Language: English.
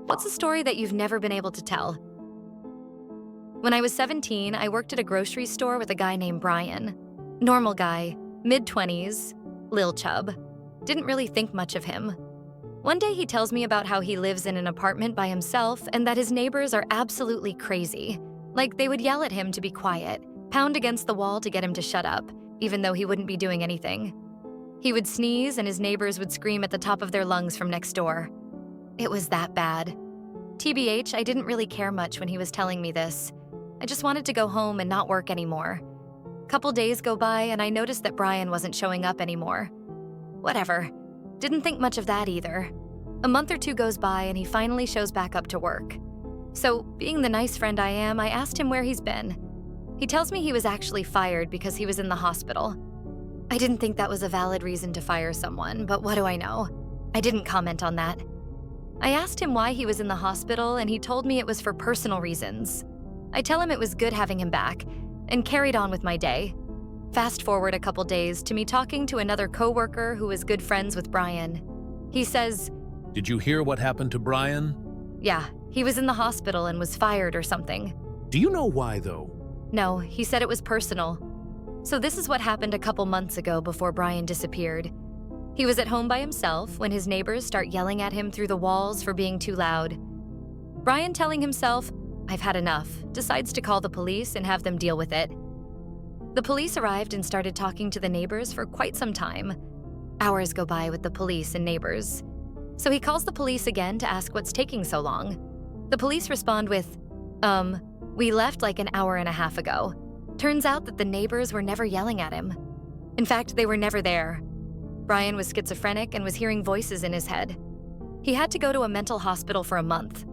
What's a story that you've never been able to tell? When I was 17, I worked at a grocery store with a guy named Brian. Normal guy, mid-20s, Lil Chub. Didn't really think much of him. One day he tells me about how he lives in an apartment by himself and that his neighbors are absolutely crazy. Like they would yell at him to be quiet, pound against the wall to get him to shut up, even though he wouldn't be doing anything. He would sneeze and his neighbors would scream at the top of their lungs from next door. It was that bad. TBH, I didn't really care much when he was telling me this. I just wanted to go home and not work anymore. Couple days go by and I noticed that Brian wasn't showing up anymore. Whatever. Didn't think much of that either. A month or two goes by and he finally shows back up to work. So, being the nice friend I am, I asked him where he's been. He tells me he was actually fired because he was in the hospital. I didn't think that was a valid reason to fire someone, but what do I know? I didn't comment on that. I asked him why he was in the hospital and he told me it was for personal reasons. I tell him it was good having him back and carried on with my day. Fast forward a couple days to me talking to another coworker who was good friends with Brian. He says, Did you hear what happened to Brian? yeah, he was in the hospital and was fired or something. Do you know why, though? No, he said it was personal. So this is what happened a couple months ago before Brian disappeared. He was at home by himself when his neighbors start yelling at him through the walls for being too loud. Brian, telling himself, I've had enough, decides to call the police and have them deal with it. The police arrived and started talking to the neighbors for quite some time. Hours go by with the police and neighbors. So he calls the police again to ask what's taking so long. The police respond with, we left like an hour and a half ago. Turns out that the neighbors were never yelling at him. In fact, they were never there. Brian was schizophrenic and was hearing voices in his head. He had to go to a mental hospital for a month.